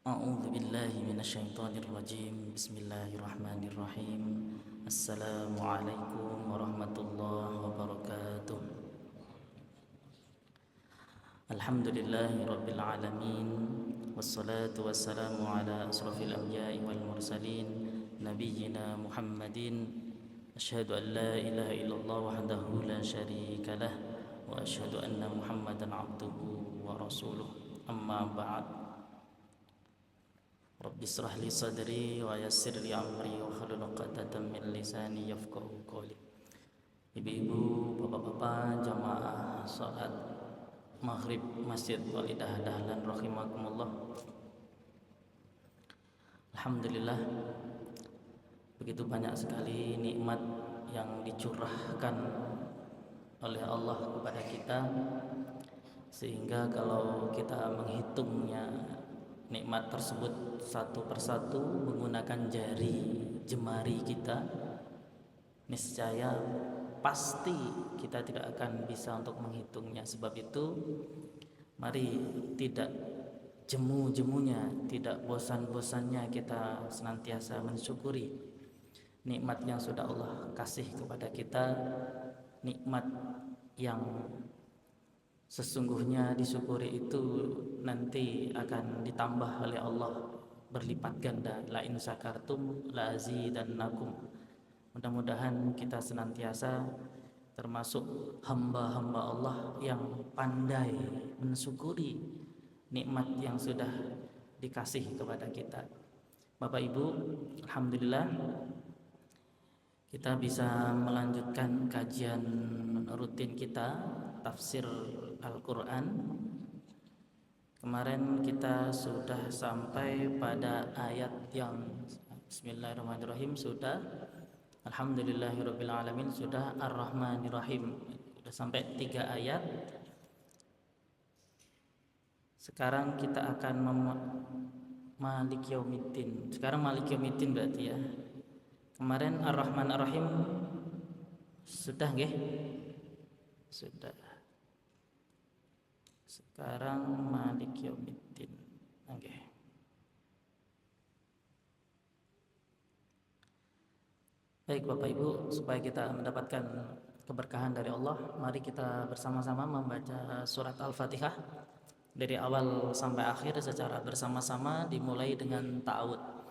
A'udzu billahi minasyaitonir rajim. Bismillahirrahmanirrahim. Assalamualaikum warahmatullahi wabarakatuh. Alhamdulillahi rabbil alamin. Wassalatu wassalamu ala asrafil anbiya'i wal mursalin nabiyyina Muhammadin. Asyhadu an la ilaha illallah wahdahu la syarika lah wa asyhadu anna Muhammadan abduhu wa rasuluh. Amma ba'd. Rabbi israh li sadri wa yassir li amri wa hlul 'uqdatam min lisani yafqahu qawli. Ibu-ibu, bapak-bapak, jamaah salat maghrib Masjid Walidah Dahlan rahimakumullah. Alhamdulillah, begitu banyak sekali nikmat yang dicurahkan oleh Allah kepada kita, sehingga kalau kita menghitungnya nikmat tersebut satu persatu menggunakan jemari kita, niscaya pasti kita tidak akan bisa untuk menghitungnya. Sebab itu mari tidak jemu-jemunya, tidak bosan-bosannya kita senantiasa mensyukuri nikmat yang sudah Allah kasih kepada kita, nikmat yang sesungguhnya disyukuri itu nanti akan ditambah oleh Allah berlipat ganda. La in syakartum la azidannakum. Mudah-mudahan kita senantiasa termasuk hamba-hamba Allah yang pandai mensyukuri nikmat yang sudah dikasih kepada kita. Bapak Ibu, alhamdulillah kita bisa melanjutkan kajian rutin kita tafsir Al-Quran. Kemarin kita sudah sampai pada ayat yang Bismillahirrahmanirrahim, sudah Alhamdulillahirabbil alamin, sudah Ar-Rahmanirrahim, sudah sampai 3 ayat. Sekarang kita akan Malik Yaumiddin. Sekarang Malik Yaumiddin berarti ya. Kemarin Ar-Rahman Ar-Rahim sudah nggih? Sudah. Sekarang Malik Yaumiddin. Oke. Baik Bapak Ibu, supaya kita mendapatkan keberkahan dari Allah, mari kita bersama-sama membaca surat Al-Fatihah dari awal sampai akhir secara bersama-sama, dimulai dengan ta'awudz.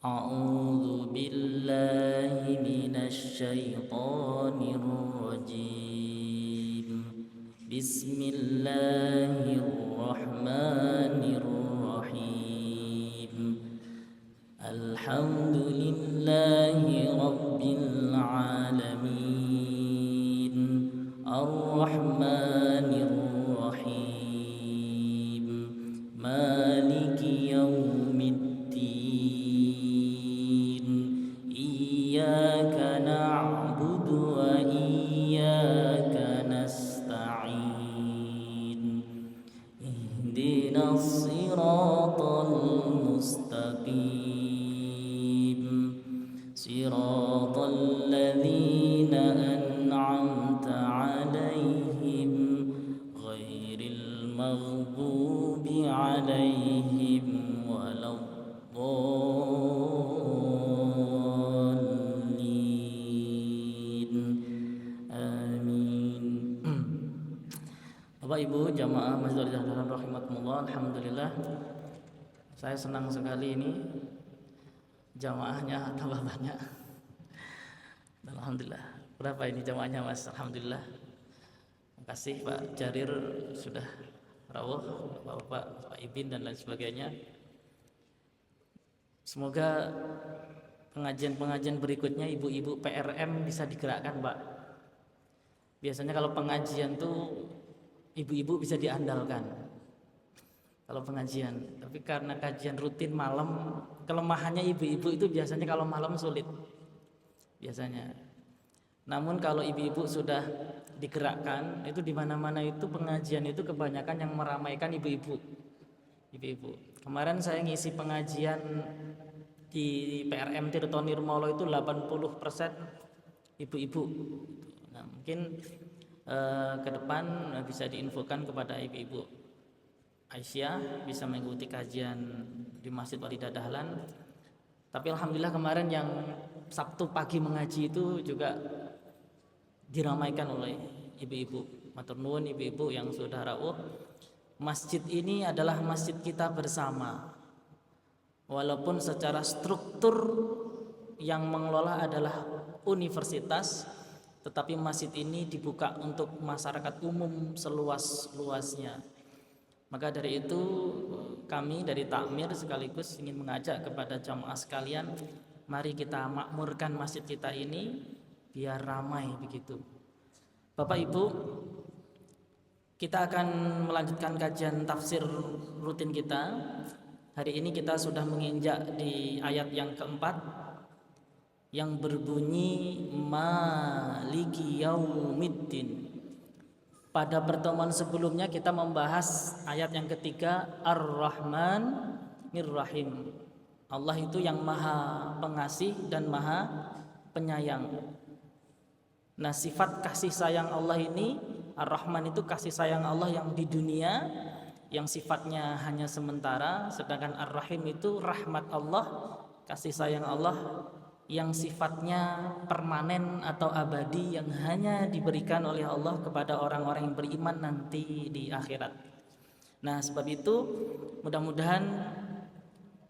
A'udzu billahi minasy syaithanir rajim. Bismillahirrahmanirrahim. Alhamdulillahi rabbil alamin. Ar-Rahmanir Rahim. Maliki yaumiddin. Iyyaka na'budu wa iyyaka nasta'in. Ihdinas siratal mustaqim. Siratal ladzina an'amta 'alaihim ghairil maghdubi 'alaihim waladdallin. Amin. Bapak Ibu jamaah Masjid Al-Dahlan rahimakumullah, alhamdulillah saya senang sekali ini jamaahnya tambah banyak. Alhamdulillah. Berapa ini jamaahnya Mas? Alhamdulillah. Terima kasih Pak Jarir sudah rawuh, Bapak Ibin dan lain sebagainya. Semoga pengajian-pengajian berikutnya ibu-ibu PRM bisa digerakkan, Pak. Biasanya kalau pengajian tuh ibu-ibu bisa diandalkan kalau pengajian, tapi karena kajian rutin malam, kelemahannya ibu-ibu itu biasanya kalau malam sulit biasanya. Namun kalau ibu-ibu sudah digerakkan, itu di mana-mana itu pengajian itu kebanyakan yang meramaikan ibu-ibu. Kemarin saya ngisi pengajian di PRM Tirto Nirmolo itu 80% ibu-ibu. Nah, mungkin ke depan bisa diinfokan kepada ibu-ibu. Aisyah, bisa mengikuti kajian di Masjid Walidah Dahlan. Tapi alhamdulillah kemarin yang Sabtu pagi mengaji itu juga diramaikan oleh ibu-ibu. Matur nuwun ibu-ibu yang sudah rawuh. Masjid ini adalah masjid kita bersama. Walaupun secara struktur yang mengelola adalah universitas, tetapi masjid ini dibuka untuk masyarakat umum seluas-luasnya. Maka dari itu kami dari Takmir sekaligus ingin mengajak kepada jamaah sekalian, mari kita makmurkan masjid kita ini biar ramai begitu. Bapak Ibu, kita akan melanjutkan kajian tafsir rutin kita. Hari ini kita sudah menginjak di ayat yang keempat yang berbunyi Maliki Yaumiddin. Pada pertemuan sebelumnya kita membahas ayat yang ketiga, Ar-Rahman Ar-Rahim. Allah itu yang maha pengasih dan maha penyayang. Nah, sifat kasih sayang Allah ini, Ar-Rahman itu kasih sayang Allah yang di dunia, yang sifatnya hanya sementara. Sedangkan Ar-Rahim itu rahmat Allah, kasih sayang Allah yang sifatnya permanen atau abadi, yang hanya diberikan oleh Allah kepada orang-orang yang beriman nanti di akhirat. Nah, sebab itu mudah-mudahan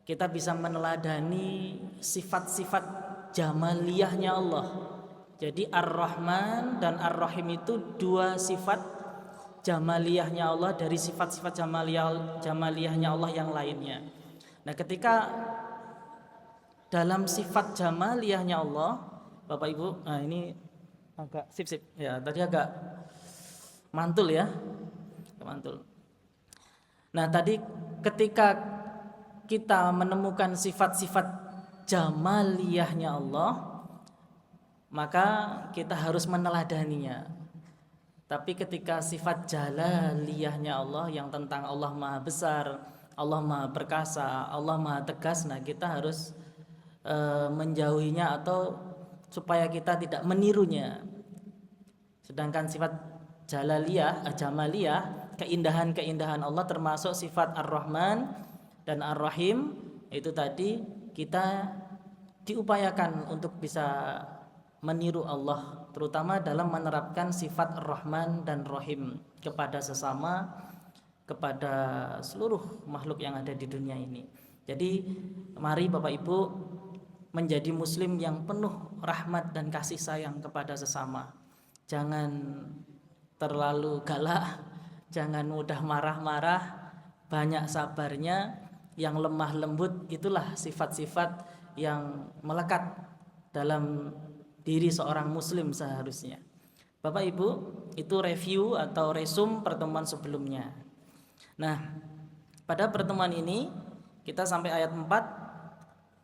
kita bisa meneladani sifat-sifat jamaliyahnya Allah. Jadi Ar-Rahman dan Ar-Rahim itu dua sifat jamaliyahnya Allah dari sifat-sifat jamaliyahnya Allah yang lainnya. Nah, ketika dalam sifat jamaliyahnya Allah, Bapak Ibu, nah ini agak sip ya, tadi agak mantul ya, mantul. Nah, tadi ketika kita menemukan sifat-sifat jamaliyahnya Allah, maka kita harus meneladaninya. Tapi ketika sifat jalaliyahnya Allah yang tentang Allah Maha Besar, Allah Maha Perkasa, Allah Maha Tegas, nah kita harus menjauhinya atau supaya kita tidak menirunya. Sedangkan sifat jamaliyah, keindahan-keindahan Allah termasuk sifat Ar-Rahman dan Ar-Rahim, itu tadi kita diupayakan untuk bisa meniru Allah, terutama dalam menerapkan sifat Ar-Rahman dan Rahim kepada sesama, kepada seluruh makhluk yang ada di dunia ini. Jadi mari Bapak Ibu menjadi muslim yang penuh rahmat dan kasih sayang kepada sesama. Jangan terlalu galak, jangan mudah marah-marah, banyak sabarnya, yang lemah lembut. Itulah sifat-sifat yang melekat dalam diri seorang muslim seharusnya. Bapak Ibu, itu review atau resum pertemuan sebelumnya. Nah, pada pertemuan ini kita sampai ayat 4,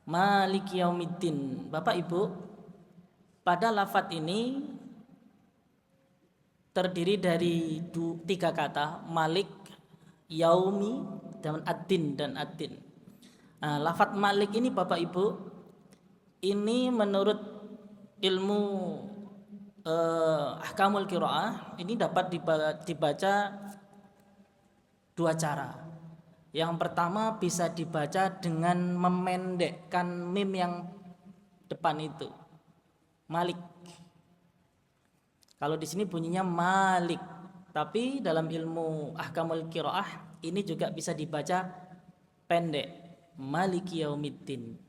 Maliki Yaumiddin. Bapak Ibu, pada lafadz ini terdiri dari tiga kata, Malik, Yaumi, dan Ad-Din. Nah, lafadz Malik ini Bapak Ibu, ini menurut ilmu ahkamul qiraah ini dapat dibaca dua cara. Yang pertama bisa dibaca dengan memendekkan mim yang depan itu, Malik. Kalau di sini bunyinya Malik, tapi dalam ilmu ahkamul qiraah ini juga bisa dibaca pendek, Maliki Yaumiddin.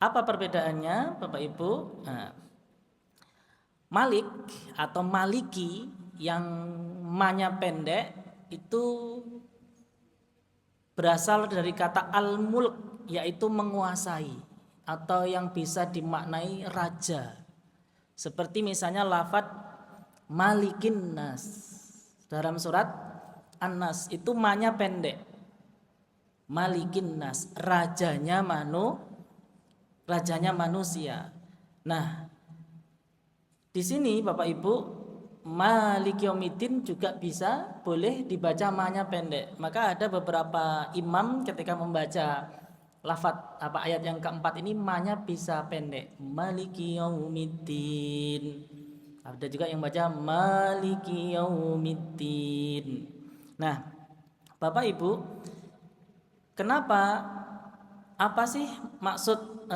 Apa perbedaannya, Bapak Ibu? Nah, Malik atau Maliki yang ma-nya pendek itu berasal dari kata al-mulk, yaitu menguasai atau yang bisa dimaknai raja. Seperti misalnya lafadz Malikin Nas dalam surat An-Nas, itu ma-nya pendek, Malikin Nas, rajanya manusia. Nah, di sini Bapak Ibu, Maliki Yaumiddin juga bisa boleh dibaca ma-nya pendek. Maka ada beberapa imam ketika membaca lafadz ayat yang keempat ini ma-nya bisa pendek, Maliki Yaumiddin. Ada juga yang baca Maliki Yaumiddin. Nah, Bapak Ibu, kenapa, apa sih maksud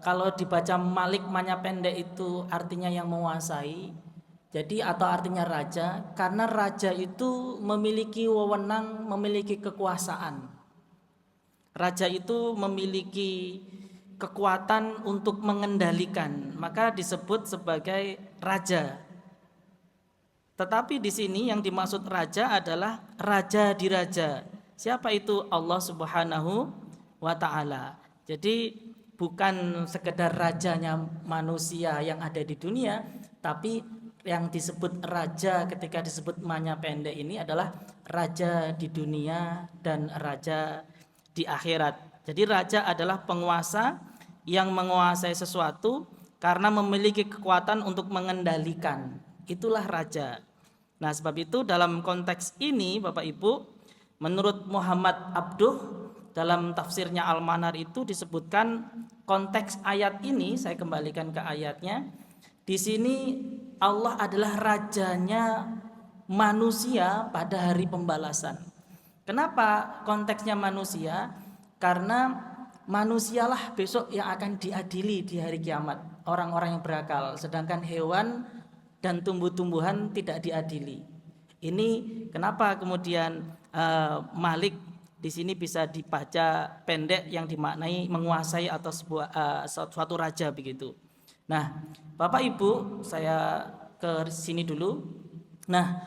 kalau dibaca Malik Manya Pendek itu artinya yang menguasai? Jadi atau artinya raja, karena raja itu memiliki wewenang, memiliki kekuasaan. Raja itu memiliki kekuatan untuk mengendalikan, maka disebut sebagai raja. Tetapi di sini yang dimaksud raja adalah raja di raja. Siapa itu? Allah Subhanahu wa ta'ala. Jadi bukan sekedar rajanya manusia yang ada di dunia, tapi yang disebut raja ketika disebut Manya Pendek ini adalah raja di dunia dan raja di akhirat. Jadi raja adalah penguasa yang menguasai sesuatu karena memiliki kekuatan untuk mengendalikan. Itulah raja. Nah, sebab itu dalam konteks ini Bapak Ibu, menurut Muhammad Abduh dalam tafsirnya Al-Manar itu disebutkan konteks ayat ini, saya kembalikan ke ayatnya. Di sini Allah adalah rajanya manusia pada hari pembalasan. Kenapa konteksnya manusia? Karena manusialah besok yang akan diadili di hari kiamat, orang-orang yang berakal, sedangkan hewan dan tumbuh-tumbuhan tidak diadili. Ini kenapa kemudian Malik di sini bisa dibaca pendek yang dimaknai menguasai atau suatu raja begitu. Nah, Bapak Ibu, saya ke sini dulu. Nah,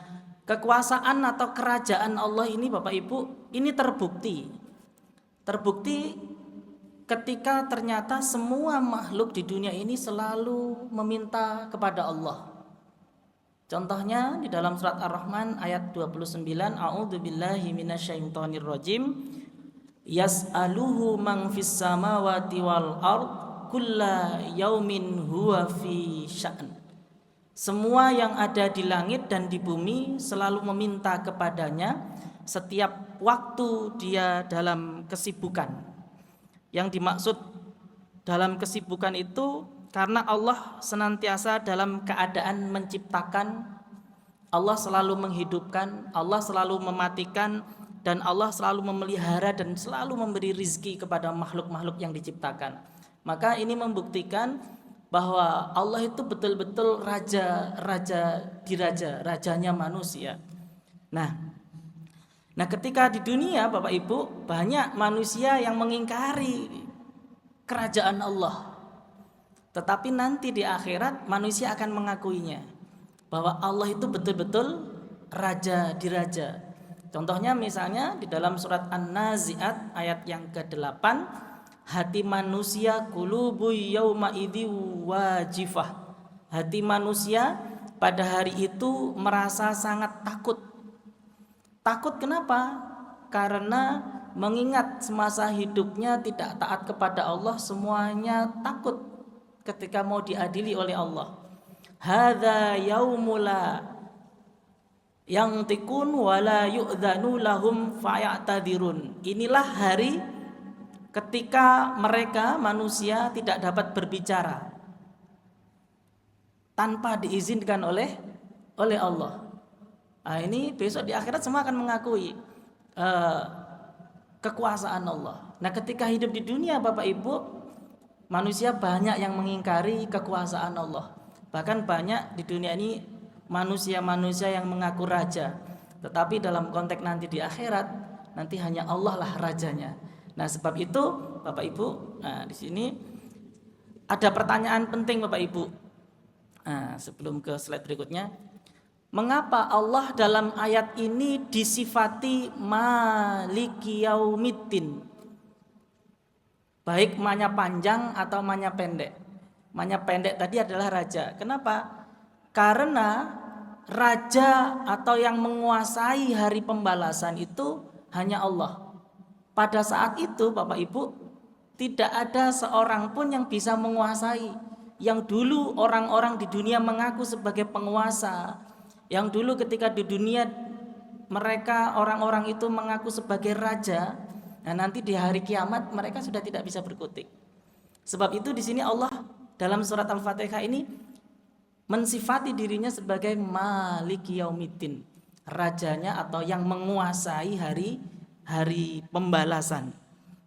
kekuasaan atau kerajaan Allah ini Bapak Ibu, ini terbukti ketika ternyata semua makhluk di dunia ini selalu meminta kepada Allah. Contohnya di dalam surat Ar-Rahman ayat 29, A'udzubillahi minasyaitonirrajim. Yas'aluhu man fis samawati wal ard kulla yaumin huwa fi sya'n. Semua yang ada di langit dan di bumi selalu meminta kepadanya, setiap waktu dia dalam kesibukan. Yang dimaksud dalam kesibukan itu karena Allah senantiasa dalam keadaan menciptakan, Allah selalu menghidupkan, Allah selalu mematikan, dan Allah selalu memelihara dan selalu memberi rizki kepada makhluk-makhluk yang diciptakan. Maka ini membuktikan bahwa Allah itu betul-betul raja di raja, rajanya manusia. Nah, ketika di dunia Bapak Ibu banyak manusia yang mengingkari kerajaan Allah. Tetapi nanti di akhirat manusia akan mengakuinya bahwa Allah itu betul-betul raja di raja. Contohnya misalnya di dalam surat An-Nazi'at ayat yang ke-8, hati manusia qulubu yauma idzi wajifah. Hati manusia pada hari itu merasa sangat takut. Takut kenapa? Karena mengingat semasa hidupnya tidak taat kepada Allah, semuanya takut ketika mau diadili oleh Allah. Hadza yaumula yang tikun wala yu'dzanu lahum fayatadirun. Inilah hari ketika mereka manusia tidak dapat berbicara tanpa diizinkan oleh Allah. Nah, ini besok di akhirat semua akan mengakui kekuasaan Allah. Nah, ketika hidup di dunia Bapak Ibu, manusia banyak yang mengingkari kekuasaan Allah. Bahkan banyak di dunia ini manusia-manusia yang mengaku raja, tetapi dalam konteks nanti di akhirat, nanti hanya Allah lah rajanya. Nah, sebab itu Bapak Ibu, nah di sini ada pertanyaan penting Bapak Ibu. Nah, sebelum ke slide berikutnya, mengapa Allah dalam ayat ini disifati Maliki Yaumiddin? Baik manya panjang atau manya pendek. Manya pendek tadi adalah raja. Kenapa? Karena raja atau yang menguasai hari pembalasan itu hanya Allah. Pada saat itu Bapak Ibu, tidak ada seorang pun yang bisa menguasai. Yang dulu orang-orang di dunia mengaku sebagai penguasa, yang dulu ketika di dunia mereka orang-orang itu mengaku sebagai raja, nah nanti di hari kiamat mereka sudah tidak bisa berkutik. Sebab itu di sini Allah dalam surat Al-Fatihah ini mensifati dirinya sebagai Maliki Yaumiddin, rajanya atau yang menguasai hari pembalasan.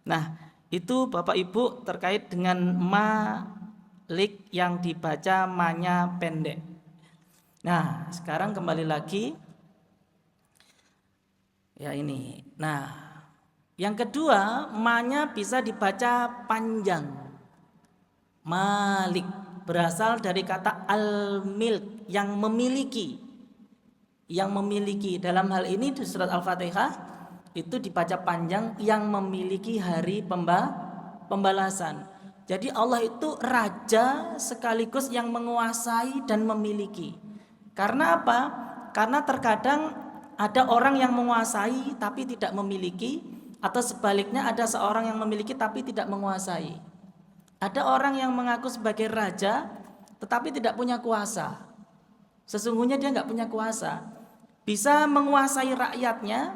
Nah, itu Bapak Ibu terkait dengan Malik yang dibaca manya pendek. Nah, sekarang kembali lagi ya ini. Nah, yang kedua, manya bisa dibaca panjang. Malik berasal dari kata al-milk, yang memiliki. Yang memiliki, dalam hal ini di surat Al-Fatihah itu dibaca panjang, yang memiliki hari pembalasan. Jadi Allah itu raja sekaligus yang menguasai dan memiliki. Karena apa? Karena terkadang ada orang yang menguasai tapi tidak memiliki, atau sebaliknya ada seorang yang memiliki tapi tidak menguasai. Ada orang yang mengaku sebagai raja tetapi tidak punya kuasa. Sesungguhnya dia nggak punya kuasa. Bisa menguasai rakyatnya,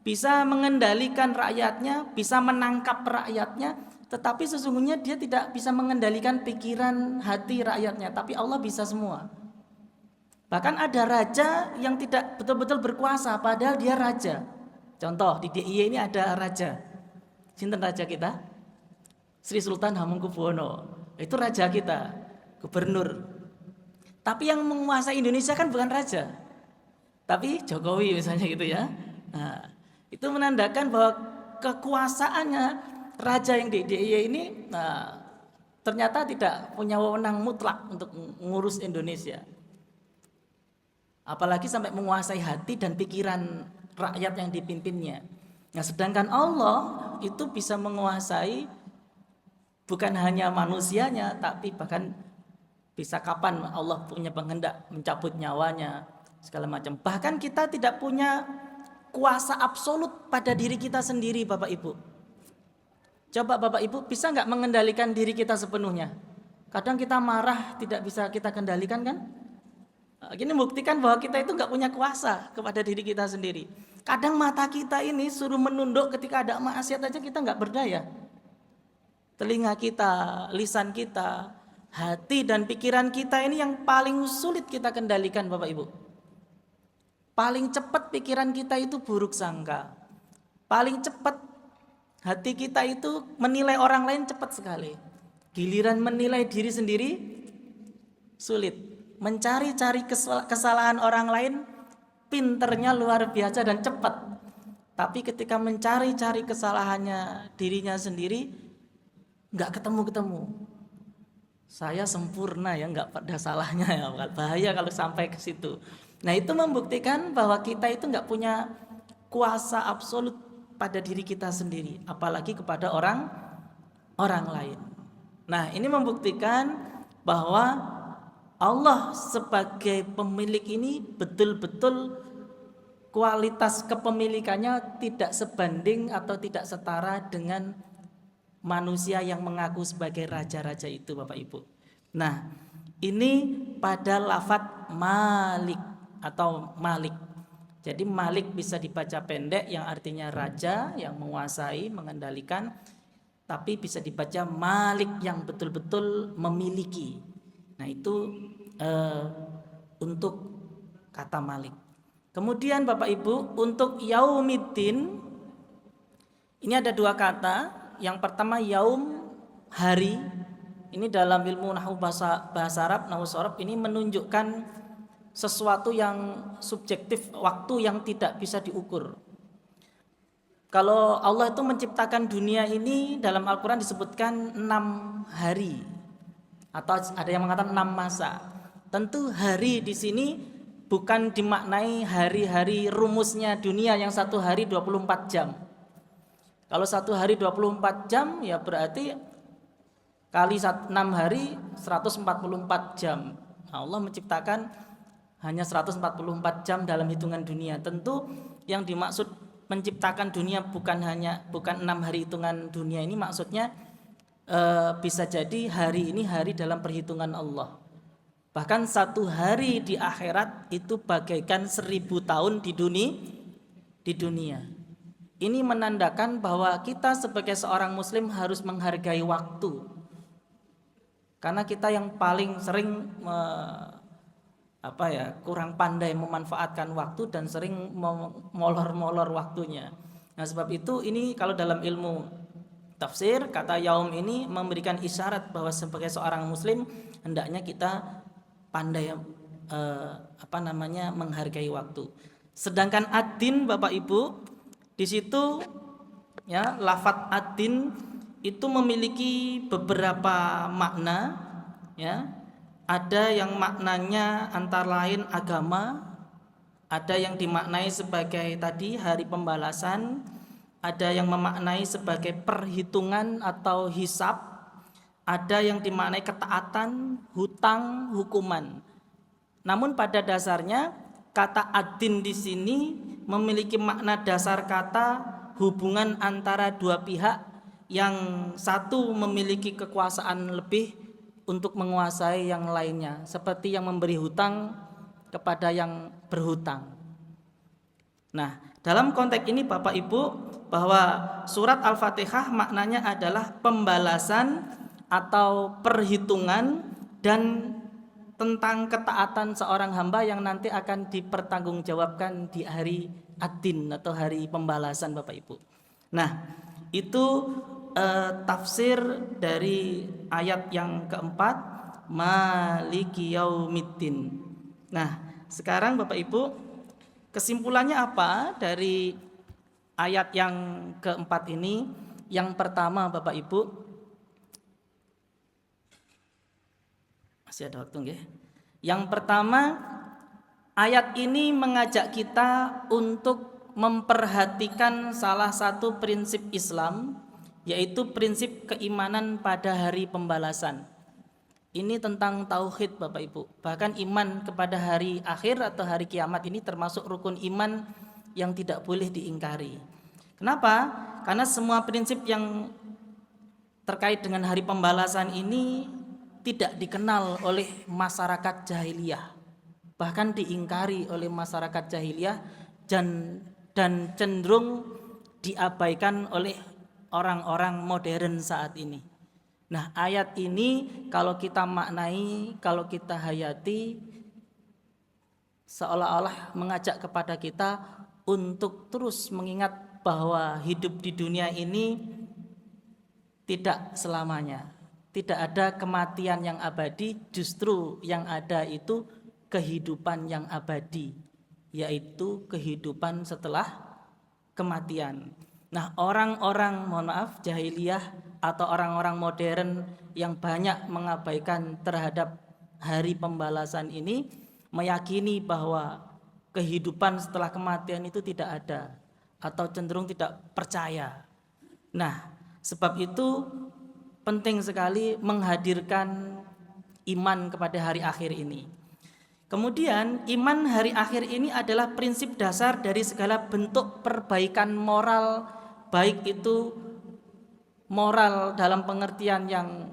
bisa mengendalikan rakyatnya, bisa menangkap rakyatnya, tetapi sesungguhnya dia tidak bisa mengendalikan pikiran hati rakyatnya. Tapi Allah bisa semua. Bahkan ada raja yang tidak betul-betul berkuasa padahal dia raja. Contoh di DIY ini ada raja. Sinten raja kita? Sri Sultan Hamengkubuwono. Itu raja kita, gubernur. Tapi yang menguasai Indonesia kan bukan raja, tapi Jokowi misalnya gitu ya. Nah, itu menandakan bahwa kekuasaannya raja yang di DIY ini ternyata tidak punya wewenang mutlak untuk mengurus Indonesia. Apalagi sampai menguasai hati dan pikiran rakyat yang dipimpinnya. Nah, sedangkan Allah itu bisa menguasai bukan hanya manusianya, tapi bahkan bisa kapan Allah punya penghendak mencabut nyawanya, segala macam. Bahkan kita tidak punya kuasa absolut pada diri kita sendiri, Bapak Ibu. Coba Bapak Ibu bisa nggak mengendalikan diri kita sepenuhnya? Kadang kita marah tidak bisa kita kendalikan kan? Ini buktikan bahwa kita itu nggak punya kuasa kepada diri kita sendiri. Kadang mata kita ini suruh menunduk ketika ada maksiat aja kita nggak berdaya. Telinga kita, lisan kita, hati dan pikiran kita ini yang paling sulit kita kendalikan, Bapak Ibu. Paling cepat pikiran kita itu buruk sangka. Paling cepat hati kita itu menilai orang lain cepat sekali. Giliran menilai diri sendiri sulit. Mencari-cari kesalahan orang lain pinternya luar biasa dan cepat. Tapi ketika mencari-cari kesalahannya dirinya sendiri nggak ketemu-ketemu. Saya sempurna ya, nggak ada salahnya ya, bahaya kalau sampai ke situ. Nah, itu membuktikan bahwa kita itu nggak punya kuasa absolut pada diri kita sendiri, apalagi kepada orang lain. Nah, ini membuktikan bahwa Allah sebagai pemilik ini betul-betul kualitas kepemilikannya tidak sebanding atau tidak setara dengan manusia yang mengaku sebagai raja-raja itu, Bapak Ibu. Nah, ini pada lafadz Malik atau Malik. Jadi Malik bisa dibaca pendek yang artinya raja yang menguasai, mengendalikan, tapi bisa dibaca Malik yang betul-betul memiliki. Nah, itu untuk kata Malik. Kemudian Bapak Ibu, untuk Yaumiddin ini ada dua kata. Yang pertama yaum, hari. Ini dalam ilmu nahwu bahasa Arab, nahwu shorof, ini menunjukkan sesuatu yang subjektif, waktu yang tidak bisa diukur. Kalau Allah itu menciptakan dunia ini dalam Al-Quran disebutkan 6 hari, atau ada yang mengatakan 6 masa. Tentu hari di sini bukan dimaknai hari-hari rumusnya dunia yang satu hari 24 jam. Kalau satu hari 24 jam ya berarti kali 6 hari 144 jam. Nah, Allah menciptakan hanya 144 jam dalam hitungan dunia. Tentu yang dimaksud menciptakan dunia bukan 6 hari hitungan dunia ini, maksudnya bisa jadi hari ini hari dalam perhitungan Allah. Bahkan satu hari di akhirat itu bagaikan 1000 tahun di dunia. Ini menandakan bahwa kita sebagai seorang muslim harus menghargai waktu. Karena kita yang paling sering kurang pandai memanfaatkan waktu dan sering molor-molor waktunya. Nah, sebab itu ini kalau dalam ilmu tafsir, kata yaum ini memberikan isyarat bahwa sebagai seorang muslim hendaknya kita pandai menghargai waktu. Sedangkan ad-din Bapak Ibu, di situ ya lafadz ad-din itu memiliki beberapa makna ya. Ada yang maknanya antara lain agama, ada yang dimaknai sebagai tadi hari pembalasan, ada yang memaknai sebagai perhitungan atau hisab, ada yang dimaknai ketaatan, hutang, hukuman. Namun pada dasarnya kata ad-din di sini memiliki makna dasar kata hubungan antara dua pihak yang satu memiliki kekuasaan lebih untuk menguasai yang lainnya, seperti yang memberi hutang kepada yang berhutang. Nah, dalam konteks ini Bapak Ibu, bahwa surat Al-Fatihah maknanya adalah pembalasan atau perhitungan dan tentang ketaatan seorang hamba yang nanti akan dipertanggungjawabkan di hari ad-din atau hari pembalasan Bapak Ibu. Nah, itu tafsir dari ayat yang keempat, Maliki Yaumiddin. Nah, sekarang Bapak Ibu, kesimpulannya apa dari ayat yang keempat ini? Yang pertama Bapak Ibu, masih ada waktu nggih? Yang pertama, ayat ini mengajak kita untuk memperhatikan salah satu prinsip Islam, yaitu prinsip keimanan pada hari pembalasan. Ini tentang tauhid Bapak Ibu. Bahkan iman kepada hari akhir atau hari kiamat ini termasuk rukun iman yang tidak boleh diingkari. Kenapa? Karena semua prinsip yang terkait dengan hari pembalasan ini tidak dikenal oleh masyarakat jahiliyah, bahkan diingkari oleh masyarakat jahiliyah dan cenderung diabaikan oleh orang-orang modern saat ini. Nah, ayat ini kalau kita maknai, kalau kita hayati, seolah-olah mengajak kepada kita untuk terus mengingat bahwa hidup di dunia ini tidak selamanya. Tidak ada kematian yang abadi, justru yang ada itu kehidupan yang abadi, yaitu kehidupan setelah kematian. Nah, orang-orang jahiliyah atau orang-orang modern yang banyak mengabaikan terhadap hari pembalasan ini meyakini bahwa kehidupan setelah kematian itu tidak ada atau cenderung tidak percaya. Nah, sebab itu penting sekali menghadirkan iman kepada hari akhir ini. Kemudian iman hari akhir ini adalah prinsip dasar dari segala bentuk perbaikan moral, baik itu moral dalam pengertian yang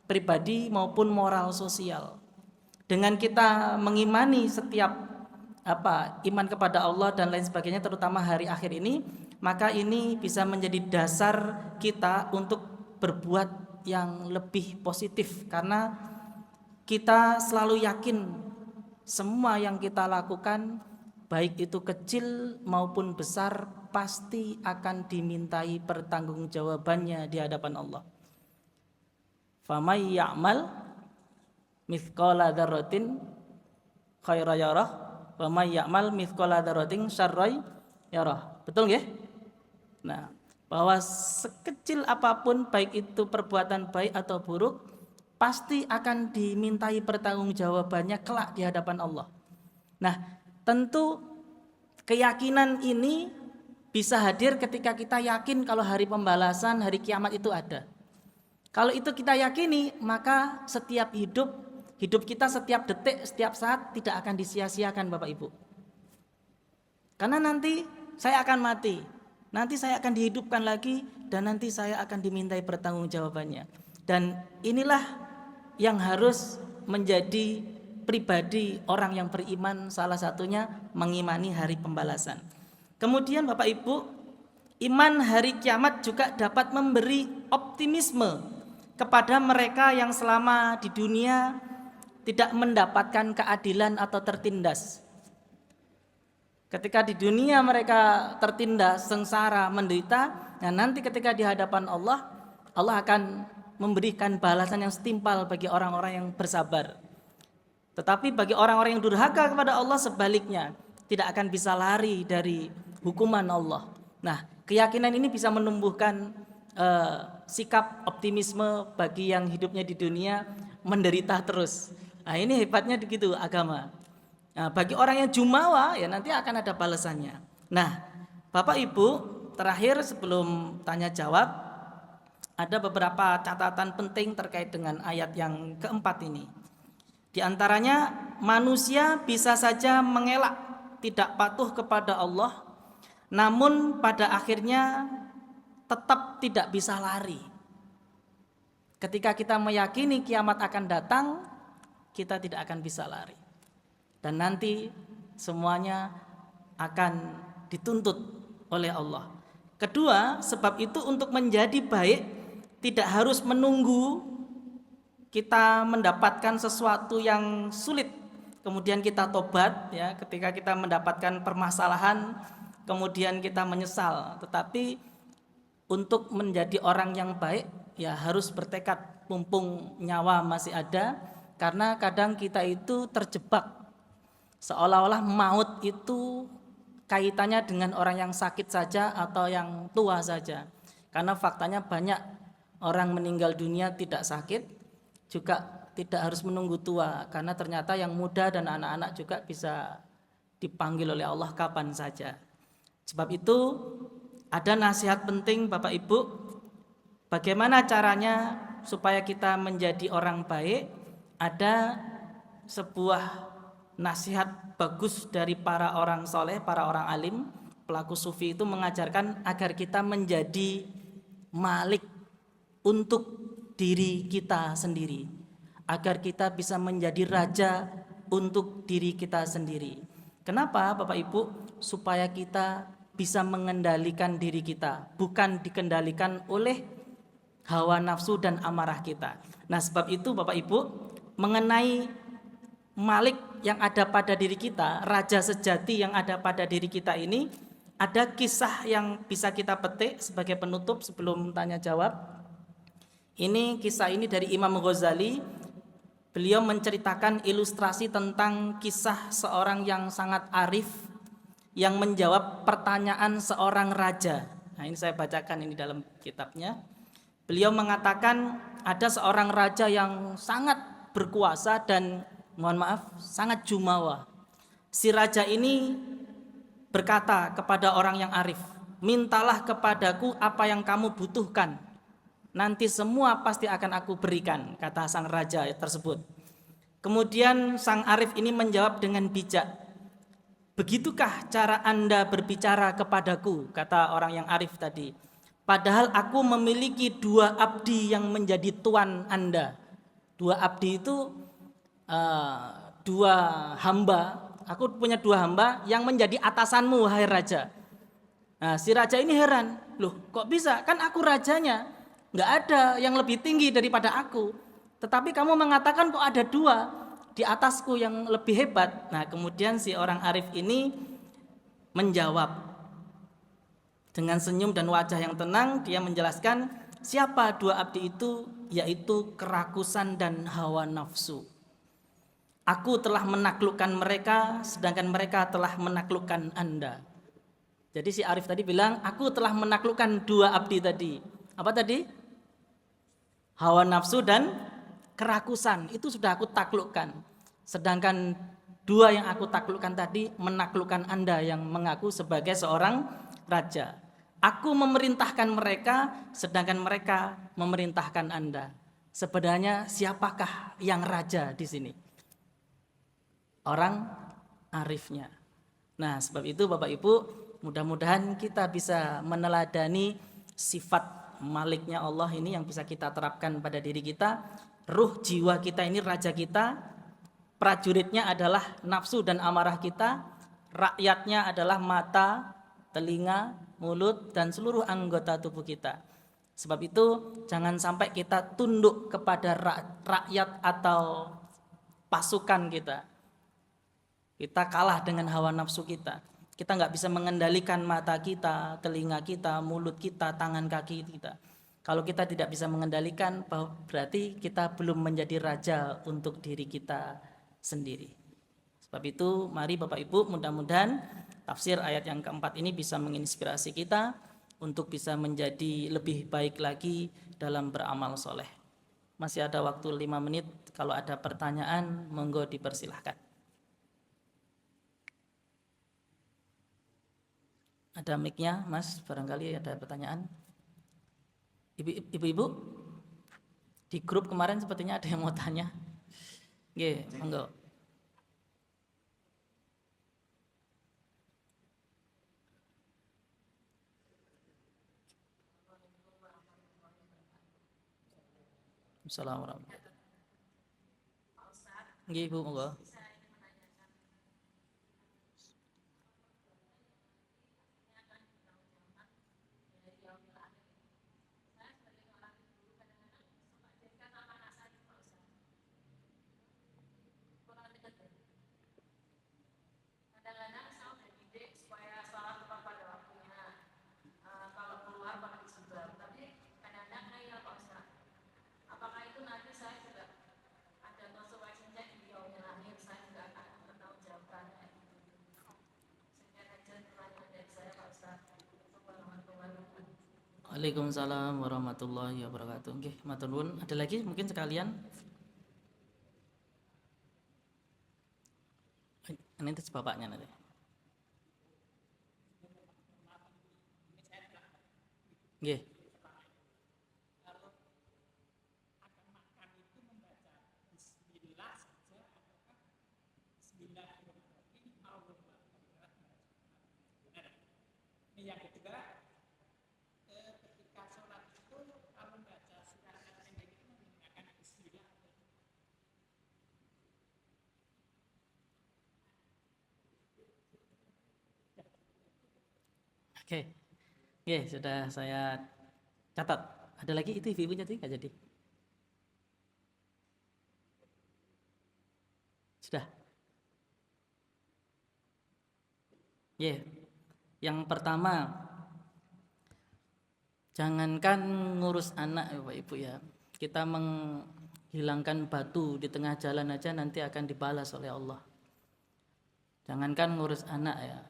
pribadi maupun moral sosial. Dengan kita mengimani setiap iman kepada Allah dan lain sebagainya, terutama hari akhir ini, maka ini bisa menjadi dasar kita untuk berbuat yang lebih positif, karena kita selalu yakin semua yang kita lakukan, baik itu kecil maupun besar, pasti akan dimintai pertanggungjawabannya di hadapan Allah. Famay ya'mal mithqala dzarratin khairan yarah wa may ya'mal mithqala dzarratin syarran yarah. Betul nggih? Nah, bahwa sekecil apapun baik itu perbuatan baik atau buruk pasti akan dimintai pertanggungjawabannya kelak di hadapan Allah. Nah, tentu keyakinan ini bisa hadir ketika kita yakin kalau hari pembalasan, hari kiamat itu ada. Kalau itu kita yakini, maka setiap hidup kita setiap detik, setiap saat tidak akan disia-siakan Bapak Ibu. Karena nanti saya akan mati, nanti saya akan dihidupkan lagi, dan nanti saya akan dimintai pertanggungjawabannya. Dan inilah yang harus menjadi pribadi orang yang beriman, salah satunya mengimani hari pembalasan. Kemudian Bapak Ibu, iman hari kiamat juga dapat memberi optimisme kepada mereka yang selama di dunia tidak mendapatkan keadilan atau tertindas. Ketika di dunia mereka tertindas, sengsara, menderita, nah nanti ketika di hadapan Allah, Allah akan memberikan balasan yang setimpal bagi orang-orang yang bersabar. Tetapi bagi orang-orang yang durhaka kepada Allah sebaliknya, tidak akan bisa lari dari hukuman Allah. Nah, keyakinan ini bisa menumbuhkan sikap optimisme bagi yang hidupnya di dunia menderita terus. Nah, ini hebatnya begitu agama. Nah, bagi orang yang jumawa ya nanti akan ada balasannya. Nah, Bapak Ibu, terakhir sebelum tanya jawab, ada beberapa catatan penting terkait dengan ayat yang keempat ini. Di antaranya, manusia bisa saja mengelak tidak patuh kepada Allah, namun pada akhirnya tetap tidak bisa lari. Ketika kita meyakini kiamat akan datang, kita tidak akan bisa lari. Dan nanti semuanya akan dituntut oleh Allah. Kedua, sebab itu untuk menjadi baik tidak harus menunggu kita mendapatkan sesuatu yang sulit kemudian kita tobat ya, ketika kita mendapatkan permasalahan kemudian kita menyesal. Tetapi untuk menjadi orang yang baik ya harus bertekad mumpung nyawa masih ada, karena kadang kita itu terjebak seolah-olah maut itu kaitannya dengan orang yang sakit saja atau yang tua saja. Karena faktanya banyak orang meninggal dunia tidak sakit, juga tidak harus menunggu tua, karena ternyata yang muda dan anak-anak juga bisa dipanggil oleh Allah kapan saja. Sebab itu ada nasihat penting Bapak Ibu, bagaimana caranya supaya kita menjadi orang baik. Ada sebuah nasihat bagus dari para orang soleh, para orang alim, pelaku sufi itu mengajarkan agar kita menjadi malik untuk diri kita sendiri, agar kita bisa menjadi raja untuk diri kita sendiri. Kenapa Bapak Ibu? Supaya kita bisa mengendalikan diri kita, bukan dikendalikan oleh hawa nafsu dan amarah kita. Nah, sebab itu Bapak Ibu, mengenai malik yang ada pada diri kita, raja sejati yang ada pada diri kita ini, ada kisah yang bisa kita petik sebagai penutup sebelum tanya jawab. Ini kisah ini dari Imam Ghazali. Beliau menceritakan ilustrasi tentang kisah seorang yang sangat arif yang menjawab pertanyaan seorang raja. Nah, ini saya bacakan ini dalam kitabnya. Beliau mengatakan ada seorang raja yang sangat berkuasa dan mohon maaf, sangat jumawa. Si raja ini berkata kepada orang yang arif, "Mintalah kepadaku apa yang kamu butuhkan. Nanti semua pasti akan aku berikan," kata sang raja tersebut. Kemudian sang arif ini menjawab dengan bijak, "Begitukah cara Anda berbicara kepadaku?" kata orang yang arif tadi. "Padahal aku memiliki 2 abdi yang menjadi tuan Anda." 2 abdi itu 2 hamba. Aku punya 2 hamba yang menjadi atasanmu, wahai raja. Nah, si raja ini heran, loh kok bisa? Kan aku rajanya, nggak ada yang lebih tinggi daripada aku. Tetapi kamu mengatakan kok ada 2 di atasku yang lebih hebat. Nah, kemudian si orang arif ini menjawab dengan senyum dan wajah yang tenang. Dia menjelaskan siapa 2 abdi itu, yaitu kerakusan dan hawa nafsu. Aku telah menaklukkan mereka, sedangkan mereka telah menaklukkan Anda. Jadi si arif tadi bilang, aku telah menaklukkan 2 abdi tadi. Apa tadi? Hawa nafsu dan kerakusan, itu sudah aku taklukkan. Sedangkan 2 yang aku taklukkan tadi menaklukkan Anda yang mengaku sebagai seorang raja. Aku memerintahkan mereka, sedangkan mereka memerintahkan Anda. Sebenarnya siapakah yang raja di sini? Orang arifnya. Nah, sebab itu Bapak Ibu, mudah-mudahan kita bisa meneladani sifat maliknya Allah ini yang bisa kita terapkan pada diri kita. Ruh jiwa kita ini raja kita, prajuritnya adalah nafsu dan amarah kita, rakyatnya adalah mata, telinga, mulut, dan seluruh anggota tubuh kita. Sebab itu jangan sampai kita tunduk kepada rakyat atau pasukan kita. Kita kalah dengan hawa nafsu kita. Kita nggak bisa mengendalikan mata kita, telinga kita, mulut kita, tangan kaki kita. Kalau kita tidak bisa mengendalikan, berarti kita belum menjadi raja untuk diri kita sendiri. Sebab itu, mari Bapak Ibu, mudah-mudahan tafsir ayat yang keempat ini bisa menginspirasi kita untuk bisa menjadi lebih baik lagi dalam beramal soleh. Masih ada waktu 5 menit, kalau ada pertanyaan, monggo dipersilahkan. Ada mic-nya, Mas, barangkali ada pertanyaan. Ibu-ibu, di grup kemarin sepertinya ada yang mau tanya. Nggih, monggo. Assalamualaikum warahmatullahi wabarakatuh. Nggih, Ibu, monggo. Waalaikumsalam warahmatullahi wabarakatuh. Oke, matur nuwun. Ada lagi mungkin sekalian? Ini itu bapaknya nanti. Nggih. Oke. Oke, sudah saya catat. Ada lagi itu ibu-ibunya tadi nggak jadi? Sudah. Ya. Yang pertama, jangankan ngurus anak ya Bapak Ibu ya. Kita menghilangkan batu di tengah jalan aja nanti akan dibalas oleh Allah. Jangankan ngurus anak ya.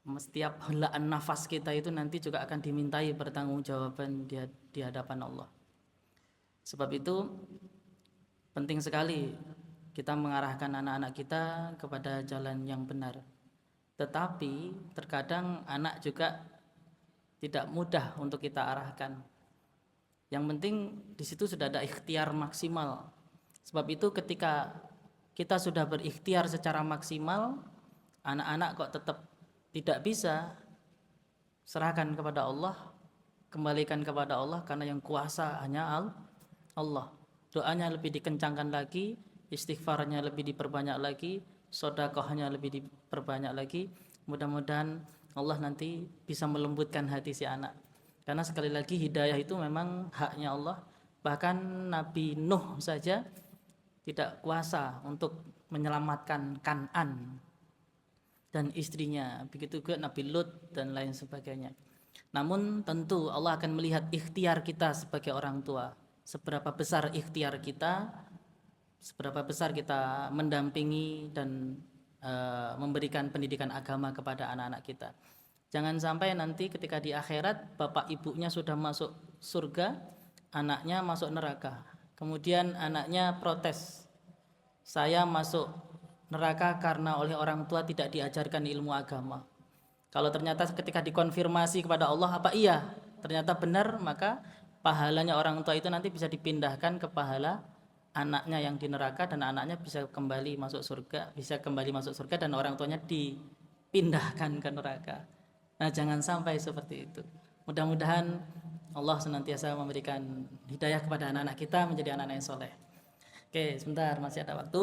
Setiap helaan nafas kita itu nanti juga akan dimintai pertanggungjawaban di hadapan Allah. Sebab itu penting sekali kita mengarahkan anak-anak kita kepada jalan yang benar. Tetapi terkadang anak juga tidak mudah untuk kita arahkan. Yang penting di situ sudah ada ikhtiar maksimal. Sebab itu ketika kita sudah berikhtiar secara maksimal, anak-anak kok tetap tidak bisa, serahkan kepada Allah, kembalikan kepada Allah, karena yang kuasa hanya Allah. Doanya lebih dikencangkan lagi, istighfarnya lebih diperbanyak lagi, sedekahnya lebih diperbanyak lagi. Mudah-mudahan Allah nanti bisa melembutkan hati si anak. Karena sekali lagi hidayah itu memang haknya Allah. Bahkan Nabi Nuh saja tidak kuasa untuk menyelamatkan Kan'an dan istrinya, begitu juga Nabi Lut dan lain sebagainya. Namun tentu Allah akan melihat ikhtiar kita sebagai orang tua. Seberapa besar ikhtiar kita, seberapa besar kita mendampingi dan memberikan pendidikan agama kepada anak-anak kita. Jangan sampai nanti ketika di akhirat bapak ibunya sudah masuk surga, anaknya masuk neraka. Kemudian anaknya protes, saya masuk neraka karena oleh orang tua tidak diajarkan ilmu agama. Kalau ternyata ketika dikonfirmasi kepada Allah, apa iya ternyata benar, maka pahalanya orang tua itu nanti bisa dipindahkan ke pahala anaknya yang di neraka, dan anaknya bisa kembali masuk surga, dan orang tuanya dipindahkan ke neraka. Nah, jangan sampai seperti itu. Mudah-mudahan Allah senantiasa memberikan hidayah kepada anak-anak kita menjadi anak-anak yang soleh. Oke, sebentar, masih ada waktu.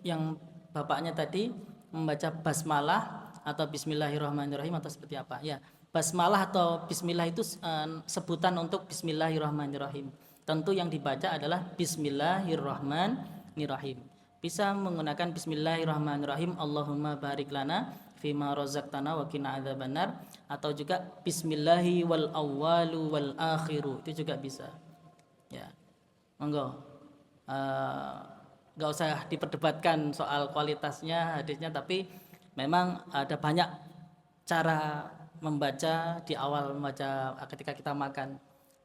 Yang bapaknya tadi membaca basmalah atau bismillahirrahmanirrahim atau seperti apa? Ya, basmalah atau bismillah itu sebutan untuk bismillahirrahmanirrahim. tentu yang dibaca adalah Bismillahirrahmanirrahim. Bisa menggunakan Bismillahirrahmanirrahim, Allahumma barik lana fima razaqtana wa qina adzabannar, atau juga Bismillahi wal awwalu wal akhiru, itu juga bisa. Ya, monggo. Nggak usah diperdebatkan soal kualitasnya hadisnya, tapi memang ada banyak cara membaca di awal membaca ketika kita makan,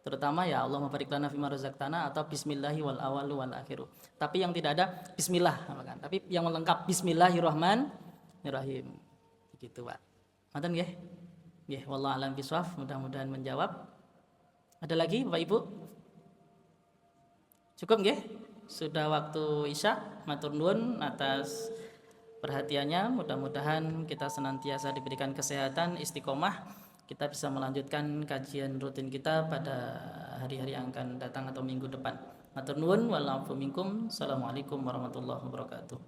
terutama ya Allahumma barik lana fima razaqtana atau Bismillahi wal awalu wal akhiru. Tapi yang tidak ada Bismillah, kan? Tapi yang lengkap Bismillahirrahmanirrahim. Begitu, Pak. Manten nggih? Nggih, wallahu alam bisawab, mudah-mudahan menjawab. Ada lagi Bapak Ibu? Cukup nggih? Sudah waktu Isya. Matur nuwun atas perhatiannya. Mudah-mudahan kita senantiasa diberikan kesehatan, istiqomah, kita bisa melanjutkan kajian rutin kita pada hari-hari yang akan datang atau minggu depan. Matur nuwun, wal afu minkum. Assalamualaikum warahmatullahi wabarakatuh.